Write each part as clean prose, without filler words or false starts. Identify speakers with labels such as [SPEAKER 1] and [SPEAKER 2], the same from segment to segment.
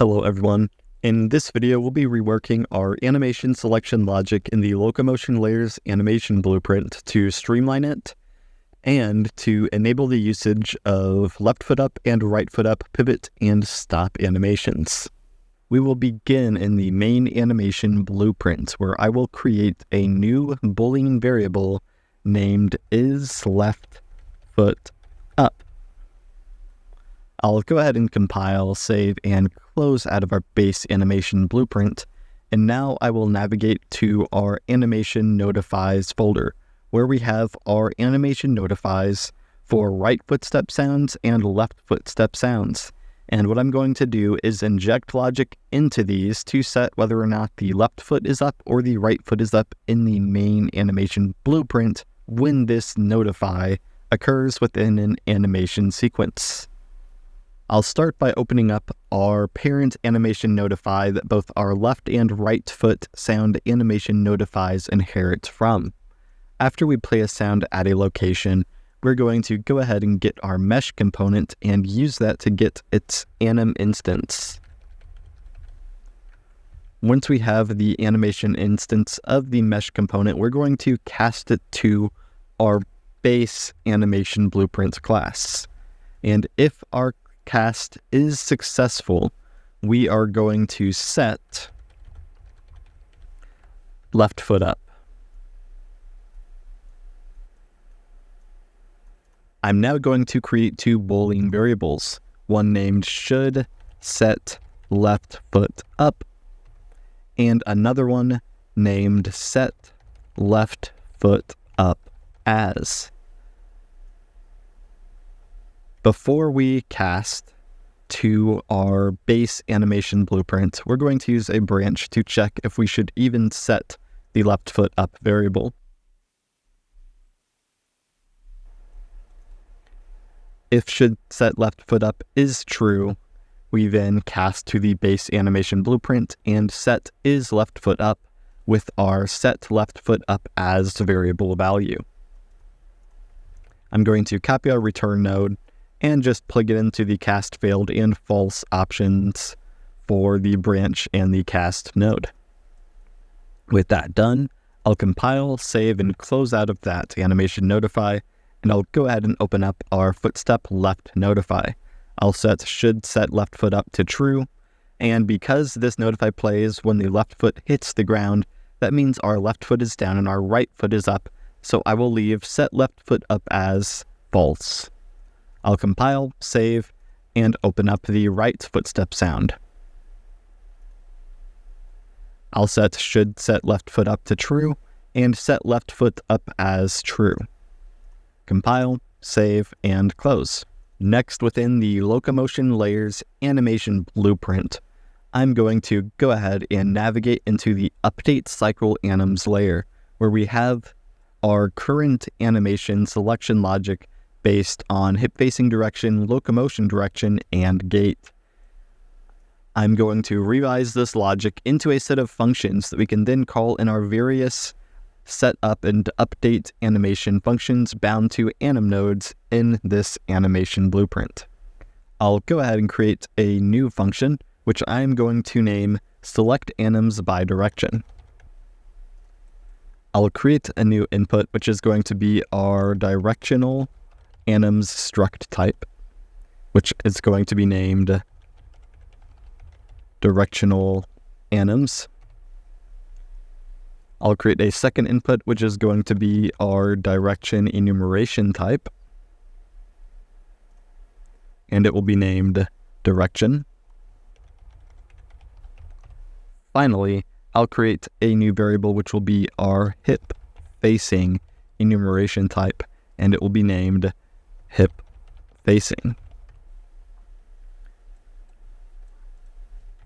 [SPEAKER 1] Hello everyone. In this video, we'll be reworking our animation selection logic in the Locomotion Layers animation blueprint to streamline it and to enable the usage of left foot up and right foot up pivot and stop animations. We will begin in the main animation blueprint, where I will create a new Boolean variable named isLeftFootUp. I'll go ahead and compile, save, and close out of our base animation blueprint, and now I will navigate to our animation notifies folder, where we have our animation notifies for right footstep sounds and left footstep sounds. And what I'm going to do is inject logic into these to set whether or not the left foot is up or the right foot is up in the main animation blueprint when this notify occurs within an animation sequence. I'll start by opening up our parent animation notify that both our left and right foot sound animation notifies inherit from. After we play a sound at a location, we're going to go ahead and get our mesh component and use that to get its anim instance. Once we have the animation instance of the mesh component, we're going to cast it to our base animation blueprint class. And if our cast is successful, we are going to set left foot up. I'm now going to create two Boolean variables, one named should set left foot up, and another one named set left foot up as. Before we cast to our base animation blueprint, we're going to use a branch to check if we should even set the left foot up variable. If should set left foot up is true, we then cast to the base animation blueprint and set is left foot up with our set left foot up as variable value. I'm going to copy our return node and just plug it into the cast failed and false options for the branch and the cast node. With that done, I'll compile, save, and close out of that animation notify, and I'll go ahead and open up our footstep left notify. I'll set should set left foot up to true, and because this notify plays when the left foot hits the ground, that means our left foot is down and our right foot is up, so I will leave set left foot up as false. I'll compile, save, and open up the right footstep sound. I'll set should set left foot up to true and set left foot up as true. Compile, save, and close. Next, within the Locomotion Layers animation blueprint, I'm going to go ahead and navigate into the update cycle anims layer, where we have our current animation selection logic based on hip-facing direction, locomotion direction, and gait. I'm going to revise this logic into a set of functions that we can then call in our various set up and update animation functions bound to anim nodes in this animation blueprint. I'll go ahead and create a new function, which I'm going to name select anims by direction. I'll create a new input, which is going to be our directional anims struct type, which is going to be named directional anims. I'll create a second input, which is going to be our direction enumeration type, and it will be named direction. Finally, I'll create a new variable, which will be our hip facing enumeration type, and it will be named hip facing.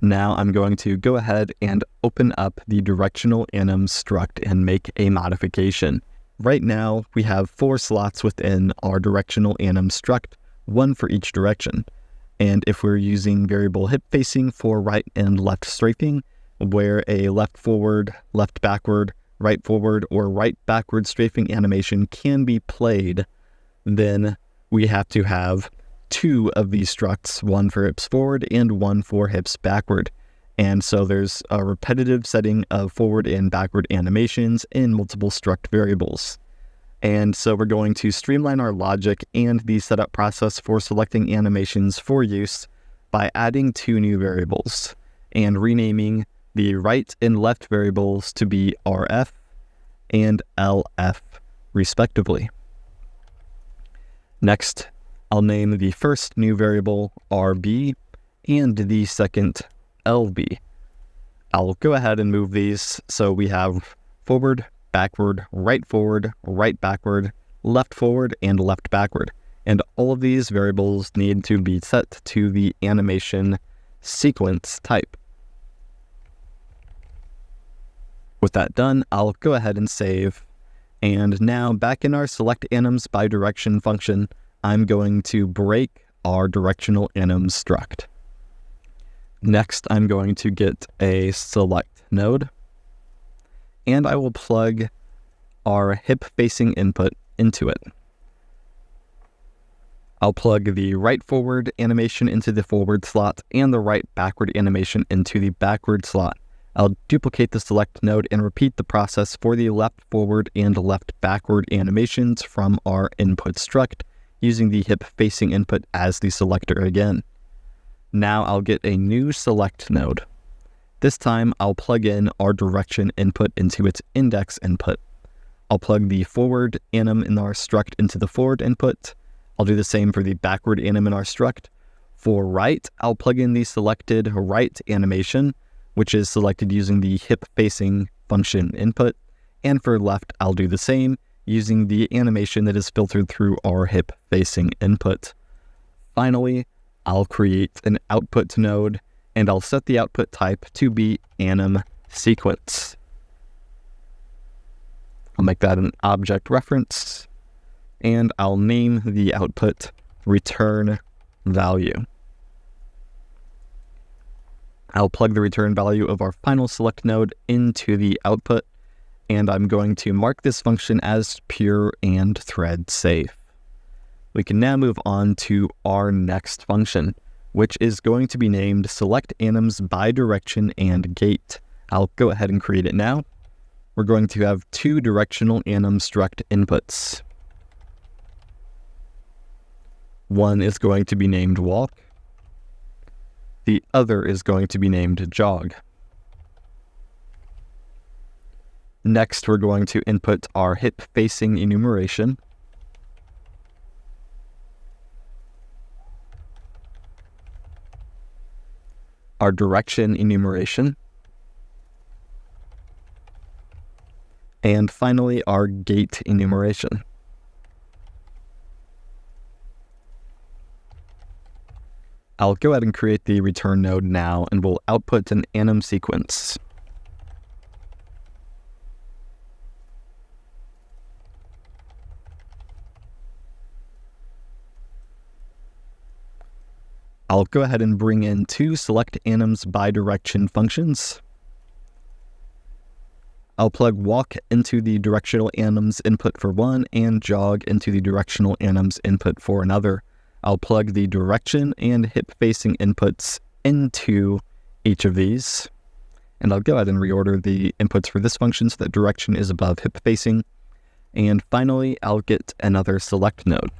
[SPEAKER 1] Now I'm going to go ahead and open up the directional anims struct and make a modification. Right now, we have 4 slots within our directional anims struct, 1 for each direction. And if we're using variable hip facing for right and left strafing, where a left forward, left backward, right forward, or right backward strafing animation can be played, then we have to have two of these structs, one for hips forward and one for hips backward. And so there's a repetitive setting of forward and backward animations in multiple struct variables. And so we're going to streamline our logic and the setup process for selecting animations for use by adding two new variables and renaming the right and left variables to be RF and LF, respectively. Next, I'll name the first new variable RB and the second LB. I'll go ahead and move these so we have forward, backward, right backward, left forward, and left backward. And all of these variables need to be set to the animation sequence type. With that done, I'll go ahead and save. And now back in our select anims by direction function, I'm going to break our directional anims struct. Next, I'm going to get a select node, and I will plug our hip facing input into it. I'll plug the right forward animation into the forward slot and the right backward animation into the backward slot. I'll duplicate the select node and repeat the process for the left forward and left backward animations from our input struct, using the hip facing input as the selector again. Now I'll get a new select node. This time I'll plug in our direction input into its index input. I'll plug the forward anim in our struct into the forward input. I'll do the same for the backward anim in our struct. For right, I'll plug in the selected right animation, which is selected using the hip facing function input. And for left, I'll do the same using the animation that is filtered through our hip facing input. Finally, I'll create an output node, and I'll set the output type to be anim sequence. I'll make that an object reference, and I'll name the output return value. I'll plug the return value of our final select node into the output, and I'm going to mark this function as pure and thread safe. We can now move on to our next function, which is going to be named select anims by direction and gate. I'll go ahead and create it now. We're going to have two directional anim struct inputs. One is going to be named walk. The other is going to be named jog. Next, we're going to input our hip facing enumeration. Our direction enumeration. And finally, our gate enumeration. I'll go ahead and create the return node now, and we'll output an anim sequence. I'll go ahead and bring in two select anims by direction functions. I'll plug walk into the directional anims input for one and jog into the directional anims input for another. I'll plug the direction and hip facing inputs into each of these. And I'll go ahead and reorder the inputs for this function so that direction is above hip facing. And finally, I'll get another select node.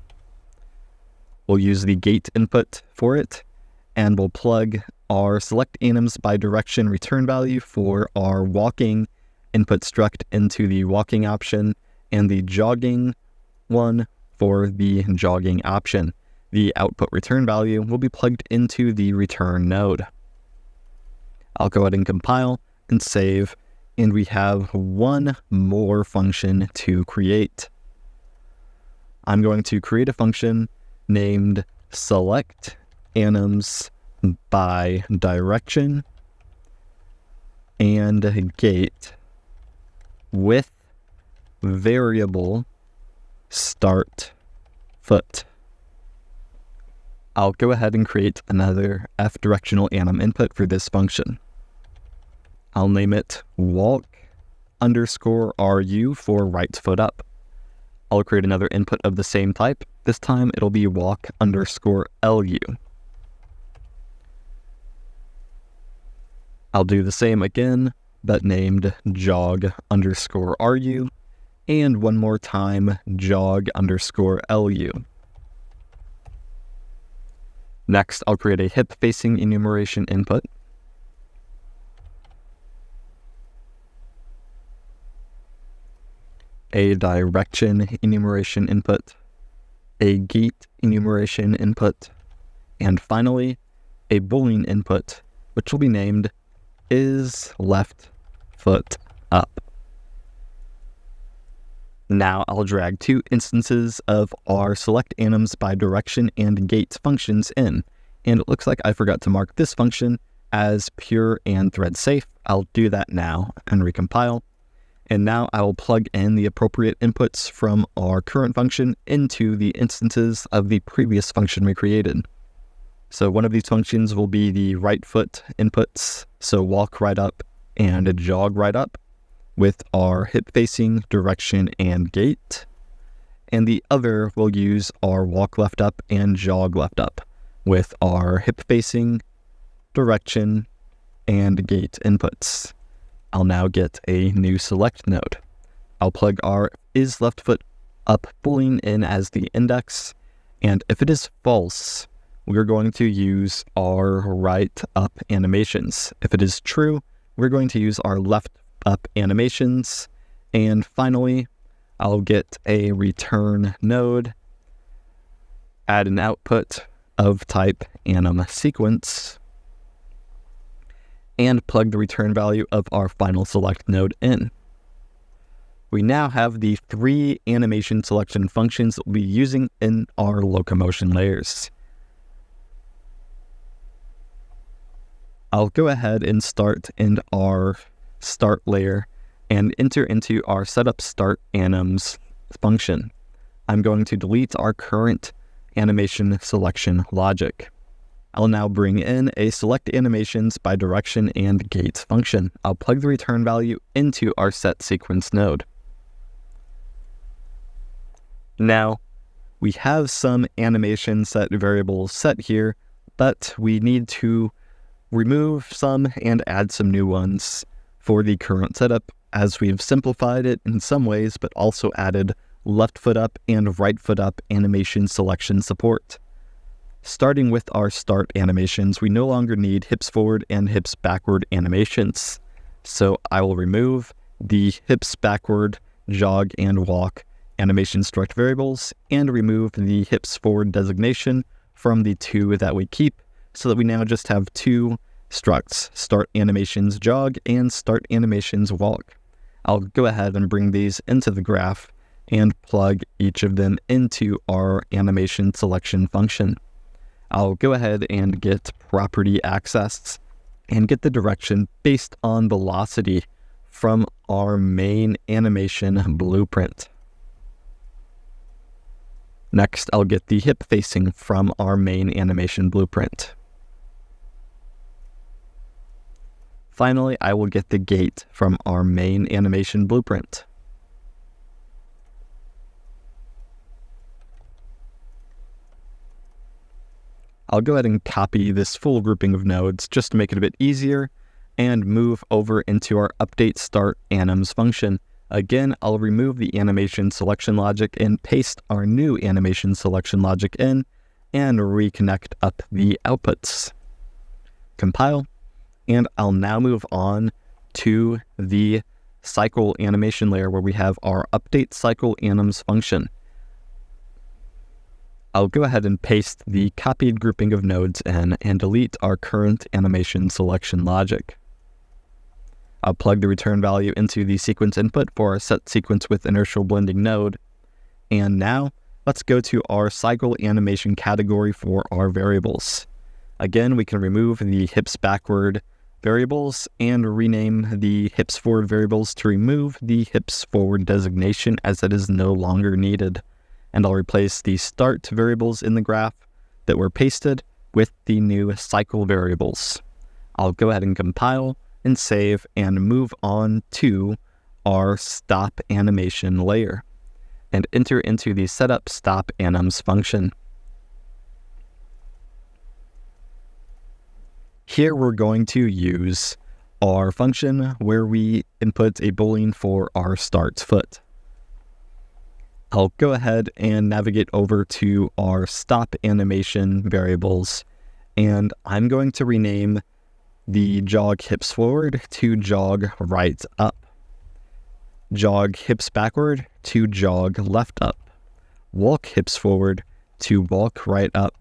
[SPEAKER 1] We'll use the gate input for it, and we'll plug our select anims by direction return value for our walking input struct into the walking option, and the jogging one for the jogging option. The output return value will be plugged into the return node. I'll go ahead and compile and save, and we have one more function to create. I'm going to create a function named select anims by direction and gate with variable start foot. I'll go ahead and create another f directional anim input for this function. I'll name it walk_ru for right foot up. I'll create another input of the same type. This time it'll be walk_LU. I'll do the same again, but named jog_RU, and one more time jog_LU. Next, I'll create a hip-facing enumeration input. A direction enumeration input, a gait enumeration input, and finally, a Boolean input, which will be named is left foot up. Now I'll drag two instances of our select anims by direction and gait functions in, and it looks like I forgot to mark this function as pure and thread safe. I'll do that now and recompile. And now I will plug in the appropriate inputs from our current function into the instances of the previous function we created. So one of these functions will be the right foot inputs, so walk right up and jog right up with our hip facing, direction, and gait. And the other will use our walk left up and jog left up with our hip facing, direction, and gait inputs. I'll now get a new select node. I'll plug our is left foot up Boolean in as the index, and if it is false, we're going to use our right up animations. If it is true, we're going to use our left up animations, and finally, I'll get a return node, add an output of type anim sequence, and plug the return value of our final select node in. We now have the three animation selection functions that we'll be using in our locomotion layers. I'll go ahead and start in our start layer and enter into our setup start anims function. I'm going to delete our current animation selection logic. I'll now bring in a select animations by direction and gait function. I'll plug the return value into our set sequence node. Now, we have some animation set variables set here, but we need to remove some and add some new ones for the current setup, as we've simplified it in some ways, but also added left foot up and right foot up animation selection support. Starting with our start animations, we no longer need hips forward and hips backward animations. So I will remove the hips backward, jog, and walk animation struct variables and remove the hips forward designation from the two that we keep, so that we now just have two structs, start animations jog and start animations walk. I'll go ahead and bring these into the graph and plug each of them into our animation selection function. I'll go ahead and get property access and get the direction based on velocity from our main animation blueprint. Next, I'll get the hip facing from our main animation blueprint. Finally, I will get the gait from our main animation blueprint. I'll go ahead and copy this full grouping of nodes just to make it a bit easier and move over into our update start anims function. Again, I'll remove the animation selection logic and paste our new animation selection logic in and reconnect up the outputs. Compile, and I'll now move on to the cycle animation layer where we have our update cycle anims function. I'll go ahead and paste the copied grouping of nodes in and delete our current animation selection logic. I'll plug the return value into the sequence input for our set sequence with inertial blending node. And now let's go to our cycle animation category for our variables. Again, we can remove the hips backward variables and rename the hips forward variables to remove the hips forward designation, as it is no longer needed. And I'll replace the start variables in the graph that were pasted with the new cycle variables. I'll go ahead and compile and save and move on to our stop animation layer. and enter into the setup stop anims function. Here we're going to use our function where we input a boolean for our start foot. I'll go ahead and navigate over to our stop animation variables, and I'm going to rename the jog hips forward to jog right up, jog hips backward to jog left up, walk hips forward to walk right up,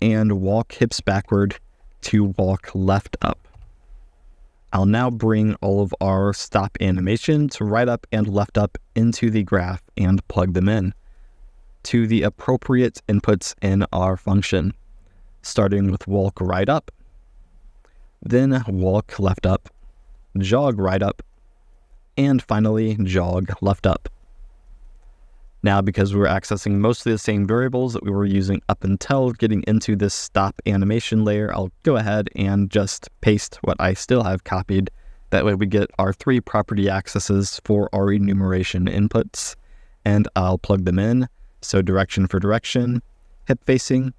[SPEAKER 1] and walk hips backward to walk left up. I'll now bring all of our stop animations right up and left up into the graph and plug them in to the appropriate inputs in our function, starting with walk right up, then walk left up, jog right up, and finally jog left up. Now, because we're accessing mostly the same variables that we were using up until getting into this stop animation layer, I'll go ahead and just paste what I still have copied. That way we get our 3 property accesses for our enumeration inputs, and I'll plug them in. So direction for direction, hip facing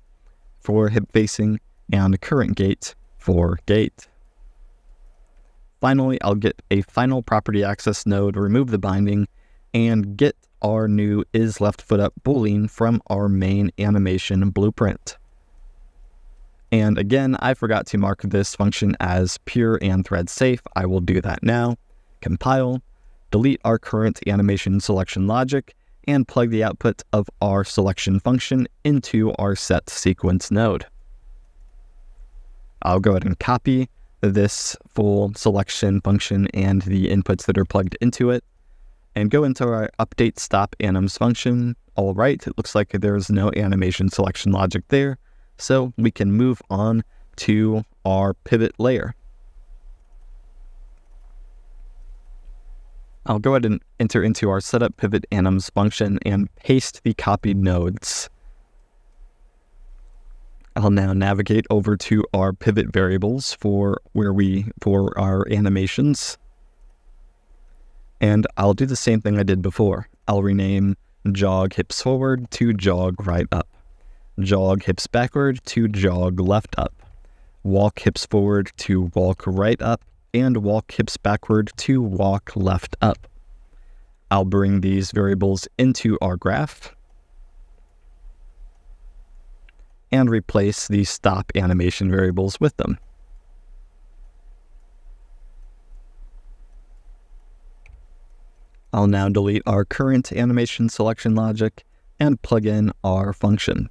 [SPEAKER 1] for hip facing, and current gait for gait. Finally, I'll get a final property access node, remove the binding, and get our new is left foot up boolean from our main animation blueprint. And again, I forgot to mark this function as pure and thread safe. I will do that now. Compile, delete our current animation selection logic, and plug the output of our selection function into our set sequence node. I'll go ahead and copy this full selection function and the inputs that are plugged into it, and go into our update stop anims function. All right, it looks like there's no animation selection logic there, so we can move on to our pivot layer. I'll go ahead and enter into our setup pivot anims function and paste the copied nodes. I'll now navigate over to our pivot variables for our animations. And I'll do the same thing I did before. I'll rename jog hips forward to jog right up, jog hips backward to jog left up, walk hips forward to walk right up, and walk hips backward to walk left up. I'll bring these variables into our graph and replace the stop animation variables with them. I'll now delete our current animation selection logic and plug in our function.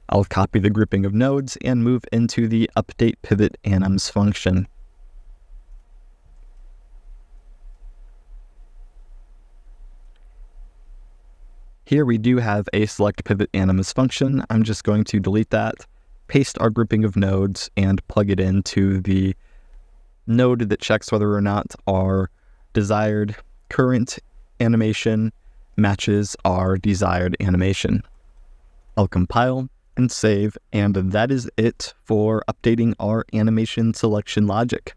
[SPEAKER 1] I'll copy the grouping of nodes and move into the update pivot anims function. Here we do have a select pivot animus function. I'm just going to delete that, paste our grouping of nodes, and plug it into the node that checks whether or not our desired current animation matches our desired animation. I'll compile and save, and that is it for updating our animation selection logic.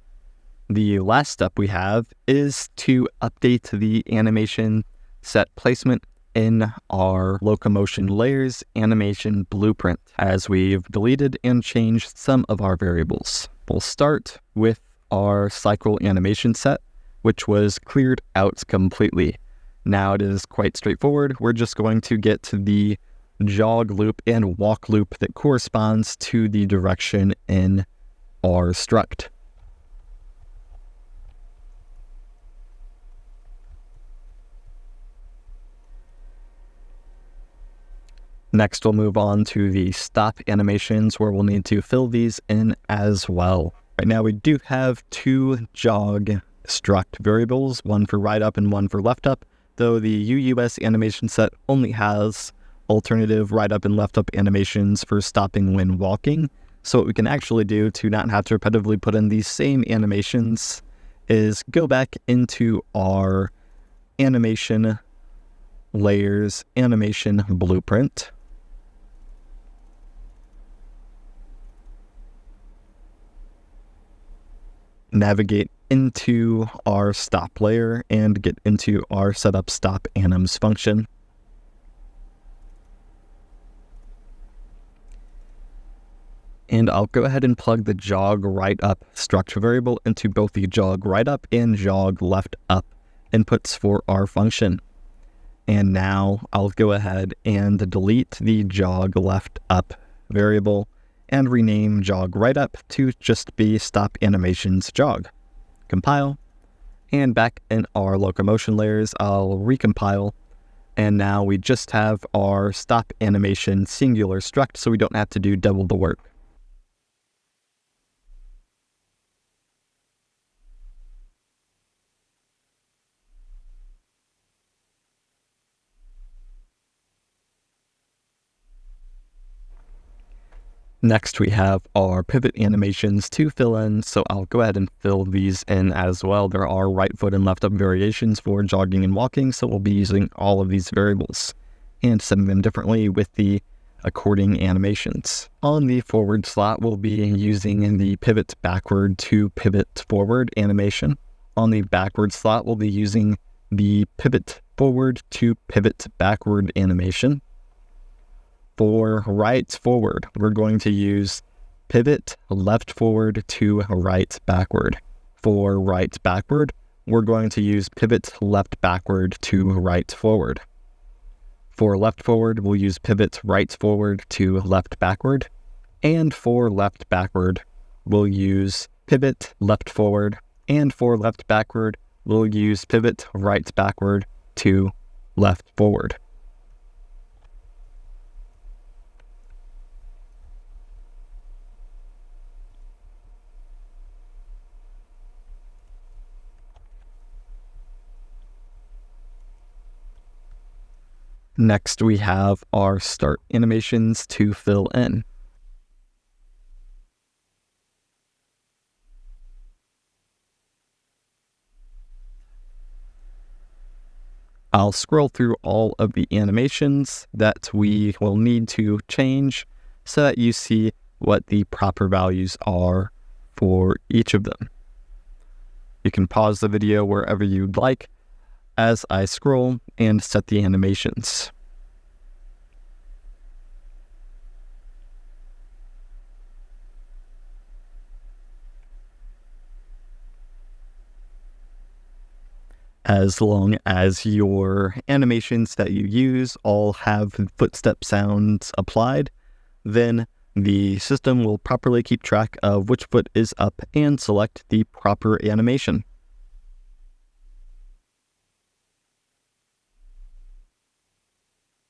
[SPEAKER 1] The last step we have is to update the animation set placement in our Locomotion layers animation blueprint, as we've deleted and changed some of our variables. We'll start with our cycle animation set, which was cleared out completely. Now it is quite straightforward. We're just going to get the jog loop and walk loop that corresponds to the direction in our struct. Next, we'll move on to the stop animations, where we'll need to fill these in as well. Right now we do have 2 jog struct variables, one for right up and one for left up, though the UUS animation set only has alternative right up and left up animations for stopping when walking. So what we can actually do to not have to repetitively put in these same animations is go back into our animation layers animation blueprint, navigate into our stop layer and get into our setup stop anims function. And I'll go ahead and plug the jog right up structure variable into both the jog right up and jog left up inputs for our function. And now I'll go ahead and delete the jog left up variable and rename jog right up to just be stop animations jog. Compile. And back in our locomotion layers, I'll recompile. And now we just have our stop animation singular struct, so we don't have to do double the work. Next, we have our pivot animations to fill in, so I'll go ahead and fill these in as well. There are right foot and left up variations for jogging and walking, so we'll be using all of these variables and setting them differently with the according animations. On the forward slot, we'll be using the pivot backward to pivot forward animation. On the backward slot, we'll be using the pivot forward to pivot backward animation. For right forward, we're going to use pivot left forward to right backward. For right backward, we're going to use pivot left backward to right forward. For left forward, we'll use pivot right forward to left backward. And for left backward, we'll use pivot left forward. And for left backward, we'll use pivot right backward to left forward. Next, we have our start animations to fill in. I'll scroll through all of the animations that we will need to change so that you see what the proper values are for each of them. You can pause the video wherever you'd like as I scroll and set the animations. As long as your animations that you use all have footstep sounds applied, then the system will properly keep track of which foot is up and select the proper animation.